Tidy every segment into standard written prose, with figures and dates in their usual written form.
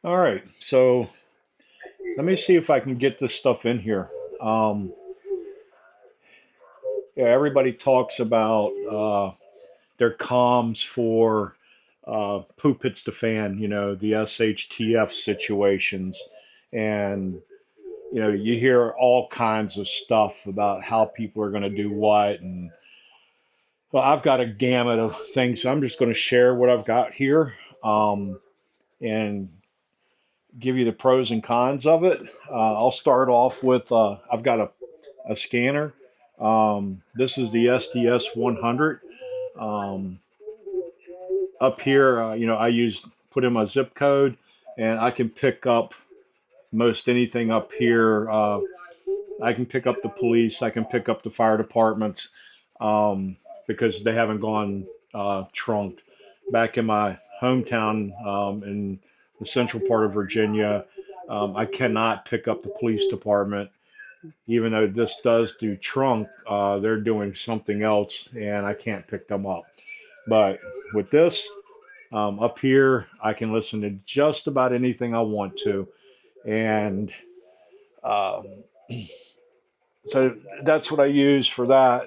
All right, so let me see if I can get this stuff in here. Um, yeah, everybody talks about their comms for poop hits the fan, the SHTF situations. And, you hear all kinds of stuff about how people are going to do what. And, well, I've got a gamut of things. So I'm just going to share what I've got here and give you the pros and cons of it. I'll start off with I've got a scanner. This is the SDS 100. Um, Up here, I put in my zip code, and I can pick up most anything up here. I can pick up the police. I can pick up the fire departments because they haven't gone trunked. Back in my hometown in the central part of Virginia, I cannot pick up the police department, even though this does do trunk. They're doing something else, and I can't pick them up. But with this, up here, I can listen to just about anything I want to. And um, so that's what I use for that.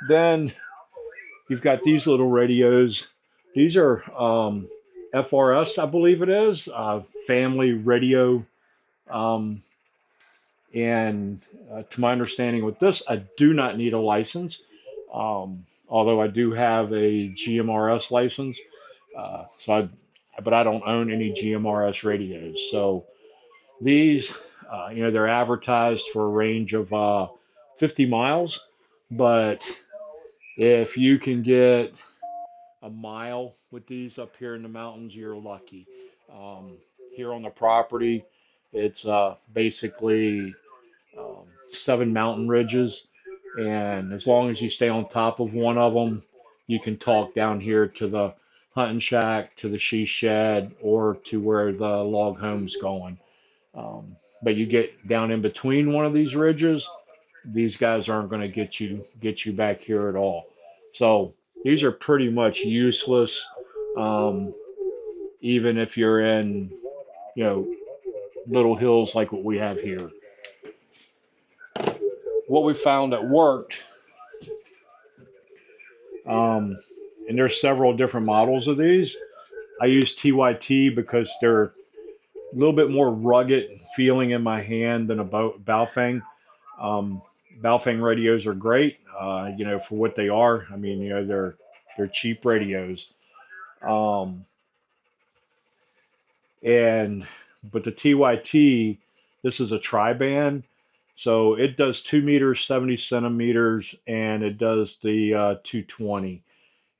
Then you've got these little radios. These are FRS, I believe it is, family radio. Um, and to my understanding with this, I do not need a license, although I do have a GMRS license. But I don't own any GMRS radios. So these, they're advertised for a range of 50 miles. But if you can get a mile with these up here in the mountains, you're lucky. Um, Here on the property, it's basically 7 mountain ridges. And as long as you stay on top of one of them, you can talk down here to the hunting shack, to the she shed, or to where the log home's going. But you get down in between one of these ridges, these guys aren't going to get you back here at all. So these are pretty much useless, um, even if you're in you know little hills like what we have here. What we found that worked, um, and there's several different models of these. I use TYT because they're a little bit more rugged feeling in my hand than a Baofeng. Um, Baofeng radios are great, for what they are. I mean, they're cheap radios. Um, and but the TYT, this is a tri-band, so it does 2 meters, 70 centimeters, and it does the 220.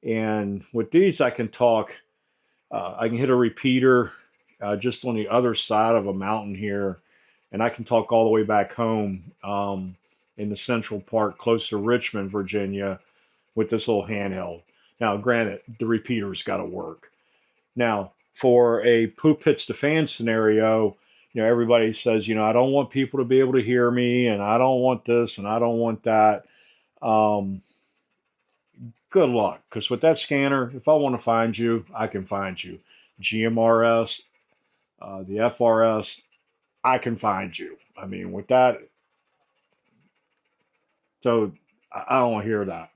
And with these, I can talk. I can hit a repeater just on the other side of a mountain here, and I can talk all the way back home in the central part, close to Richmond, Virginia, with this little handheld. Now, granted, the repeater's got to work. Now, for a poop hits the fan scenario, everybody says, I don't want people to be able to hear me, and I don't want this, and I don't want that. Um, Good luck, because with that scanner, if I want to find you, I can find you. GMRS, the FRS, I can find you. I mean, with that, so I don't want to hear that.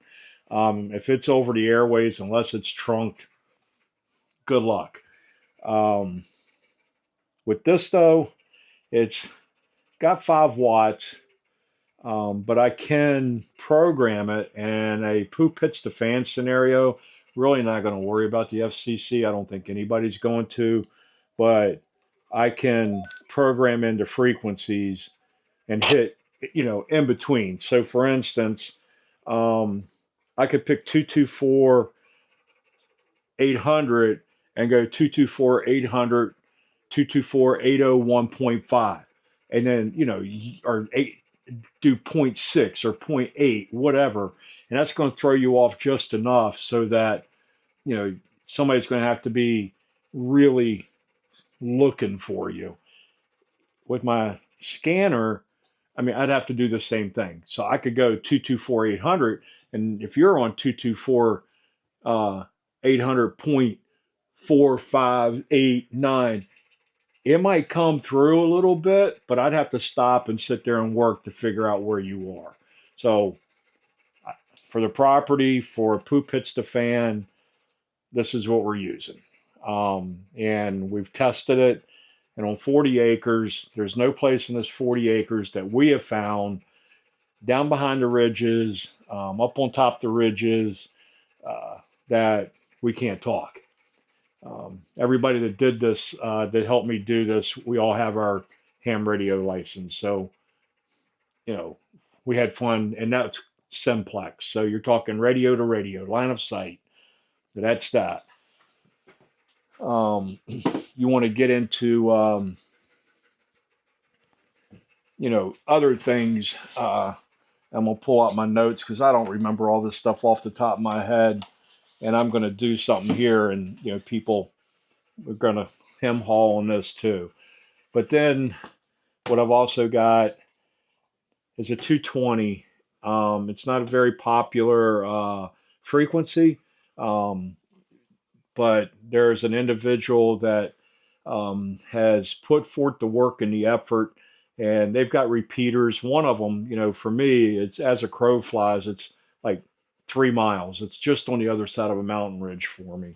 If it's over the airways, unless it's trunked, good luck. Um, with this though, it's got 5 watts, but I can program it. And a poop hits the fan scenario, really not going to worry about the FCC. I don't think anybody's going to, but I can program into frequencies and hit, in between. So, for instance, um, I could pick 224 800 and go 224 800 224 801.5, and then or eight, do zero point 0.6 or zero point 0.8, whatever, and that's going to throw you off just enough so that you know somebody's going to have to be really looking for you. With my scanner, I mean, I'd have to do the same thing. So I could go 224 800, and if you're on 224 800.4589, it might come through a little bit, but I'd have to stop and sit there and work to figure out where you are. So for the property, for poop pits to fan, this is what we're using. And we've tested it. And on 40 acres, there's no place in this 40 acres that we have found down behind the ridges, up on top of the ridges, that we can't talk. Everybody that did this, that helped me do this, we all have our ham radio license. So, you know, we had fun, and that's simplex. So you're talking radio to radio, line of sight. That's that. You want to get into, other things. I'm going to pull out my notes because I don't remember all this stuff off the top of my head. And I'm going to do something here, and, people are going to hem haul on this too. But then what I've also got is a 220. It's not a very popular frequency, um, but there's an individual that has put forth the work and the effort, and they've got repeaters. One of them, for me, it's as a crow flies, it's like 3 miles. It's just on the other side of a mountain ridge for me.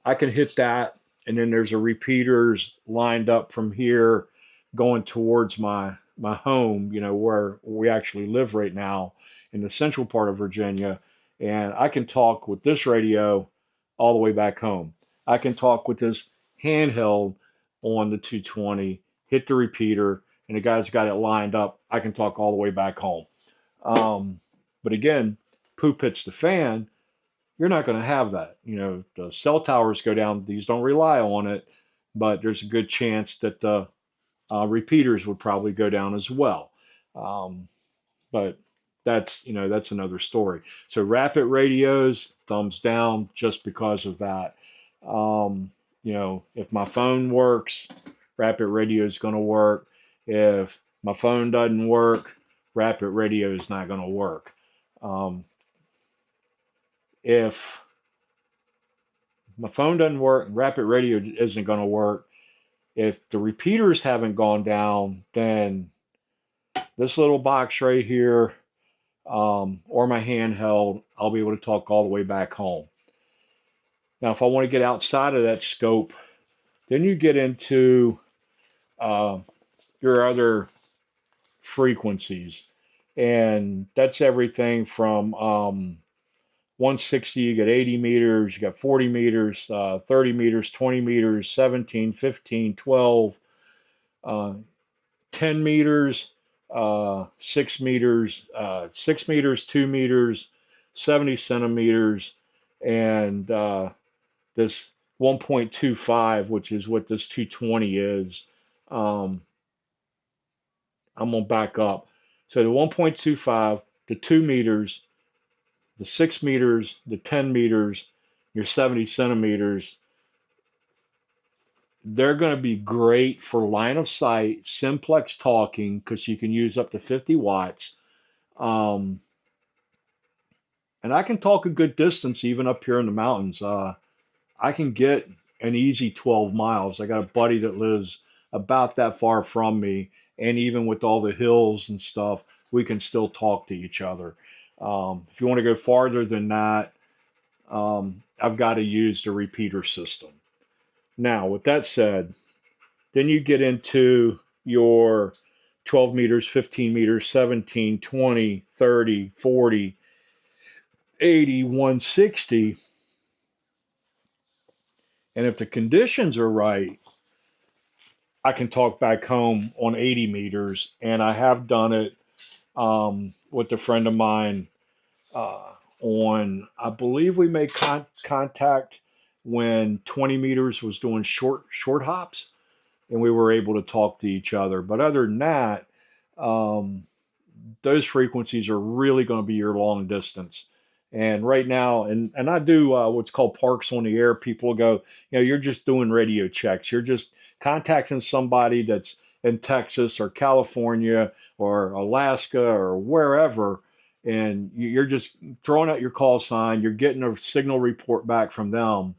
I can hit that, and then there's a repeaters lined up from here going towards my home, where we actually live right now in the central part of Virginia. And I can talk with this radio all the way back home. I can talk with this handheld on the 220, hit the repeater, and the guy's got it lined up. I can talk all the way back home. But again, poop hits the fan. You're not going to have that. The cell towers go down. These don't rely on it, but there's a good chance that the repeaters would probably go down as well. Um, but that's another story. So rapid radios, thumbs down, just because of that. If my phone works, rapid radio is going to work. If my phone doesn't work, rapid radio is not going to work. If my phone doesn't work, rapid radio isn't going to work. If the repeaters haven't gone down, then this little box right here, or my handheld, I'll be able to talk all the way back home. Now, if I want to get outside of that scope, then you get into your other frequencies. And that's everything from 160, you get 80 meters, you got 40 meters, 30 meters, 20 meters, 17, 15, 12, 10 meters, 6 meters, 6 meters, 2 meters, 70 centimeters, and this 1.25, which is what this 220 is. I'm going to back up. So the 1.25, the 2 meters, the 6 meters, the 10 meters, your 70 centimeters, they're going to be great for line of sight, simplex talking, because you can use up to 50 watts. And I can talk a good distance even up here in the mountains. I can get an easy 12 miles. I got a buddy that lives about that far from me. And even with all the hills and stuff, we can still talk to each other. If you want to go farther than that, I've got to use the repeater system. Now, with that said, then you get into your 12 meters, 15 meters, 17, 20, 30, 40, 80, 160. And if the conditions are right, I can talk back home on 80 meters. And I have done it with a friend of mine I believe we made contact when 20 meters was doing short hops, and we were able to talk to each other. But other than that, um, those frequencies are really going to be your long distance. And right now, and I do what's called parks on the air. People go, you're just doing radio checks. You're just contacting somebody that's in Texas or California or Alaska or wherever, and you're just throwing out your call sign. You're getting a signal report back from them.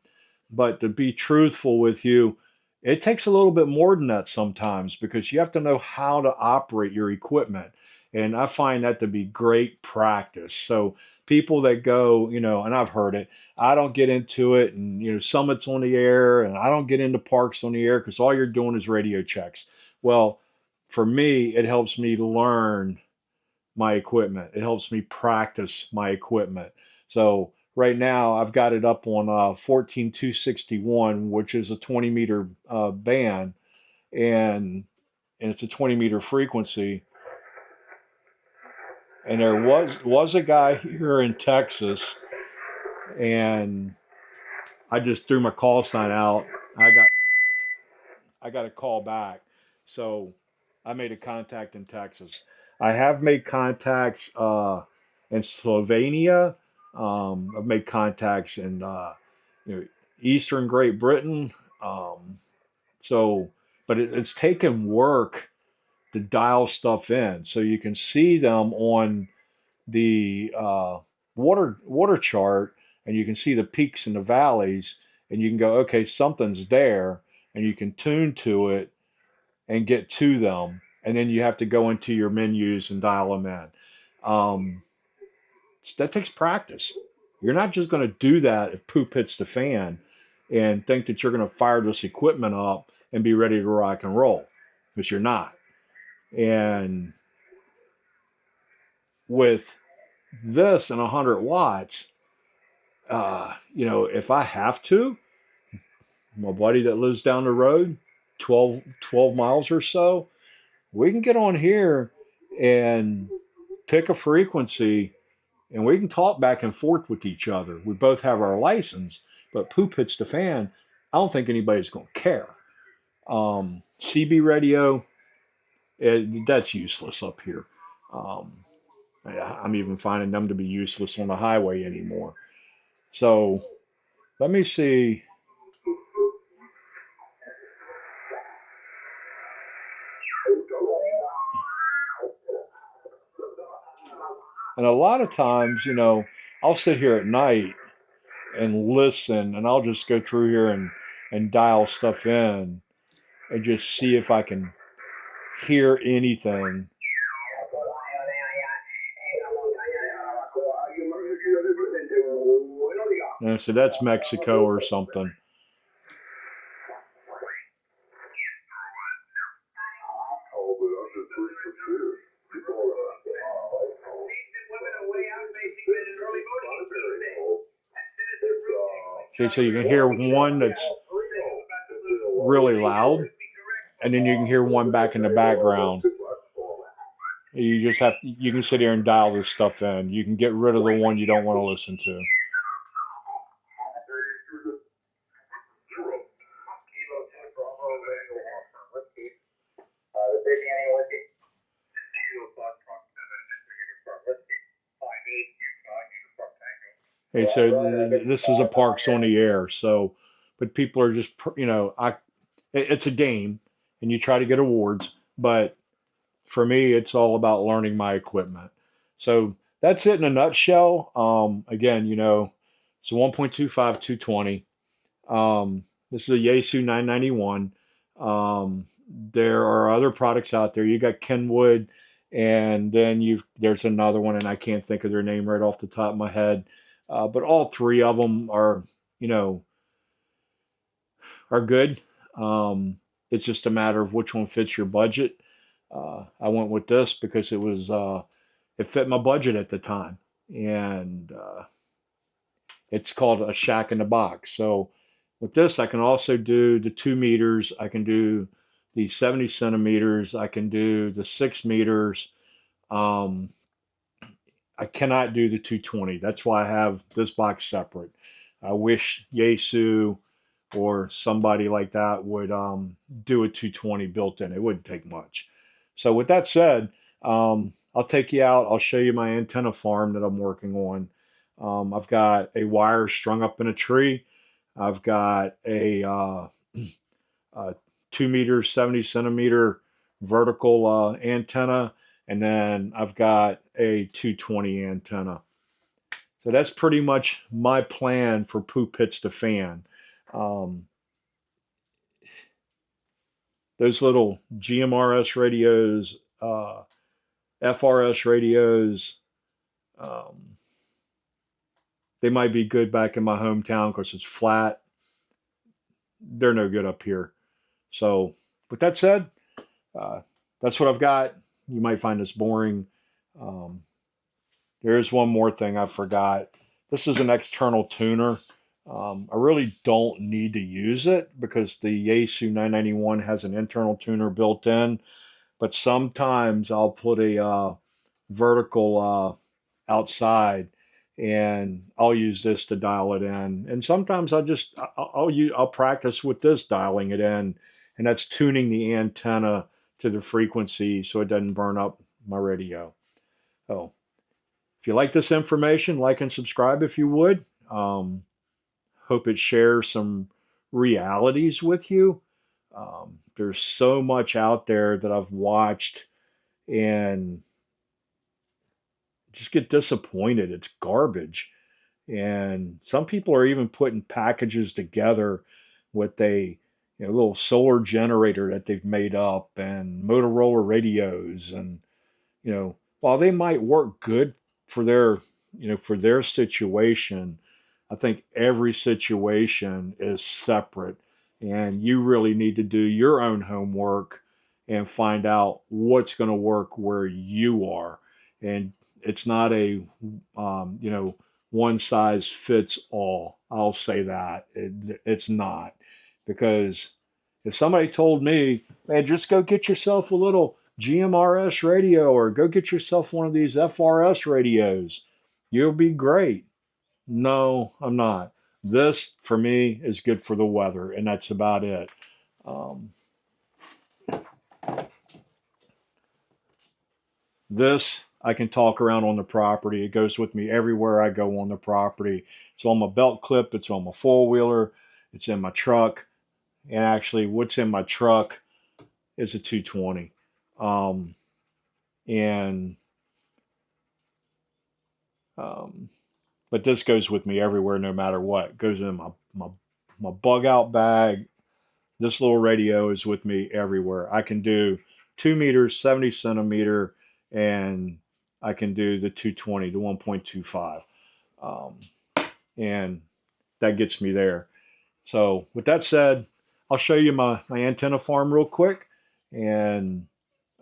But to be truthful with you, It takes a little bit more than that sometimes because you have to know how to operate your equipment. And I find that to be great practice. So people that go, and I've heard it, I don't get into it, and summits on the air, and I don't get into parks on the air because all you're doing is radio checks. Well, for me, it helps me to learn my equipment. It helps me practice my equipment. So right now I've got it up on 14261, which is a 20-meter band, and it's a 20-meter frequency. And there was a guy here in Texas, and I just threw my call sign out. I got I got a call back. So I made a contact in Texas. I have made contacts in Slovenia. I've made contacts in Eastern Great Britain. Um, so, but it's taken work to dial stuff in. So you can see them on the water chart, and you can see the peaks and the valleys, and you can go, okay, something's there, and you can tune to it and get to them, and then you have to go into your menus and dial them in. Um, that takes practice. You're not just going to do that if poop hits the fan and think that you're going to fire this equipment up and be ready to rock and roll, because you're not. And with this and 100 watts, if I have to, my buddy that lives down the road, 12 miles or so, we can get on here and pick a frequency, and we can talk back and forth with each other. We both have our license, but poop hits the fan. I don't think anybody's going to care. CB radio, that's useless up here. Um, I'm even finding them to be useless on the highway anymore. So let me see. And a lot of times, I'll sit here at night and listen, and I'll just go through here and dial stuff in and just see if I can hear anything. And so that's Mexico or something. Okay, so you can hear one that's really loud, and then you can hear one back in the background. You just you can sit here and dial this stuff in. You can get rid of the one you don't want to listen to. Okay, so this is a parks on the air. So, but people are just, it's a game, and you try to get awards. But for me, it's all about learning my equipment. So that's it in a nutshell. Again, it's a 1.25 220. This is a Yaesu 991. There are other products out there. You got Kenwood, and then there's another one, and I can't think of their name right off the top of my head. But all three of them you know, are good. It's just a matter of which one fits your budget. I went with this because it fit my budget at the time, and it's called a shack in the box. So with this, I can also do the 2 meters. I can do the 70 centimeters. I can do the 6 meters. Um, I cannot do the 220. That's why I have this box separate. I wish Yaesu or somebody like that would do a 220 built in. It wouldn't take much. So with that said, I'll take you out. I'll show you my antenna farm that I'm working on. I've got a wire strung up in a tree. I've got a 2 meter, 70 centimeter vertical antenna, and then I've got a 220 antenna. So that's pretty much my plan for poop hits the fan. Um, those little GMRS radios, FRS radios, um, they might be good back in my hometown because it's flat. They're no good up here. So, with that said, uh, that's what I've got. You might find this boring. Um, there is one more thing I forgot. This is an external tuner. I really don't need to use it because the Yaesu 991 has an internal tuner built in. But sometimes I'll put a vertical outside, and I'll use this to dial it in. And sometimes I'll practice with this dialing it in, and that's tuning the antenna to the frequency so it doesn't burn up my radio. So if you like this information, like and subscribe if you would. Hope it shares some realities with you. There's so much out there that I've watched and just get disappointed. It's garbage. And some people are even putting packages together with a little solar generator that they've made up and Motorola radios. And while they might work good for their situation, I think every situation is separate, and you really need to do your own homework and find out what's going to work where you are. And it's not a one size fits all. I'll say that it's not, because if somebody told me, man, just go get yourself a little GMRS radio or go get yourself one of these FRS radios, you'll be great. No, I'm not. This, for me, is good for the weather, and that's about it. Um, this, I can talk around on the property. It goes with me everywhere I go on the property. It's on my belt clip, it's on my four-wheeler, it's in my truck. And actually, what's in my truck is a 220. Um, and um, but this goes with me everywhere, no matter what. It goes in my bug out bag. This little radio is with me everywhere. I can do 2 meters, 70 centimeter, and I can do the 220, the 1.25, um, and that gets me there. So with that said, I'll show you my antenna farm real quick, and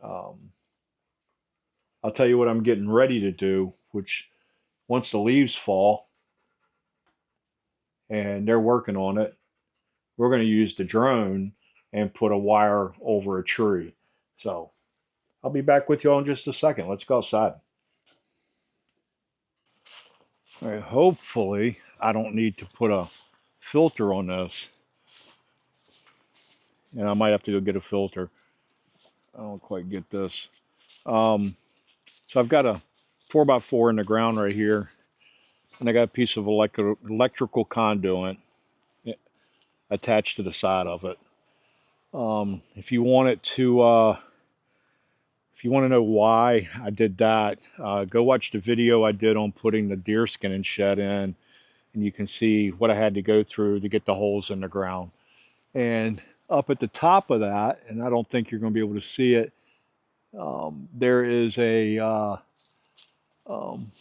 um, I'll tell you what I'm getting ready to do, which once the leaves fall and they're working on it, we're going to use the drone and put a wire over a tree. So I'll be back with you all in just a second. Let's go outside. All right, hopefully I don't need to put a filter on this, and I might have to go get a filter. I don't quite get this. So I've got a 4x4 in the ground right here, and I got a piece of electrical conduit attached to the side of it. If you want it to, if you want to know why I did that, go watch the video I did on putting the deer skin and shed in, and you can see what I had to go through to get the holes in the ground. And up at the top of that, and I don't think you're going to be able to see it, there is a um,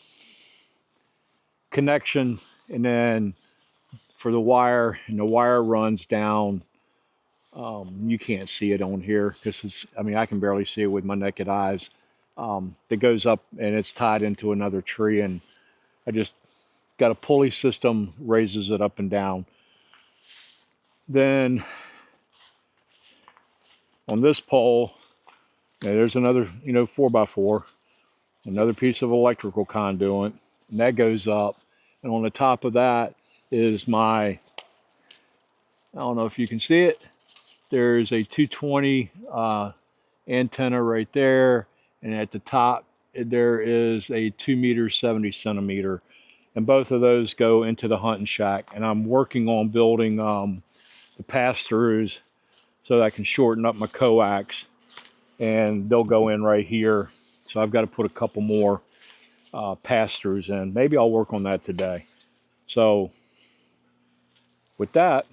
connection, and then for the wire, and the wire runs down. You can't see it on here. I mean, I can barely see it with my naked eyes. That goes up and it's tied into another tree, and I just got a pulley system, raises it up and down. Then on this pole, there's another, 4x4, another piece of electrical conduit, and that goes up. And on the top of that is I don't know if you can see it, there's a 220 antenna right there, and at the top there is a 2 meter 70 centimeter, and both of those go into the hunting shack. And I'm working on building the pass-throughs so that I can shorten up my coax, and they'll go in right here. So I've got to put a couple more pass-throughs in. Maybe I'll work on that today. So with that,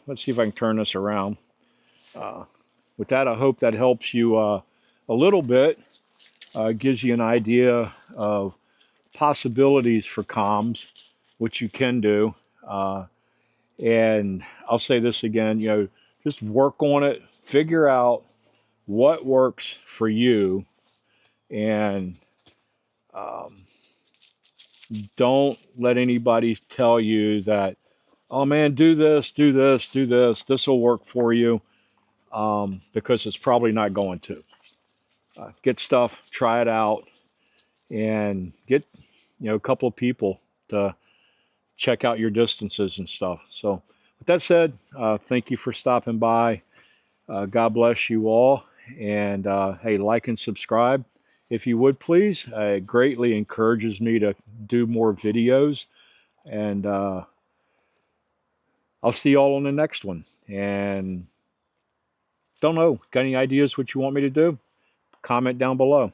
let's see if I can turn this around. With that, I hope that helps you a little bit, gives you an idea of possibilities for comms, what you can do. And I'll say this again, just work on it, figure out what works for you, and um, don't let anybody tell you that, oh man, do this, do this, do this, this will work for you, because it's probably not going to. Get stuff, try it out, and get a couple of people to check out your distances and stuff. So, with that said, thank you for stopping by. God bless you all. And hey, like and subscribe if you would please. It greatly encourages me to do more videos. And I'll see you all on the next one. And don't know, got any ideas what you want me to do? Comment down below.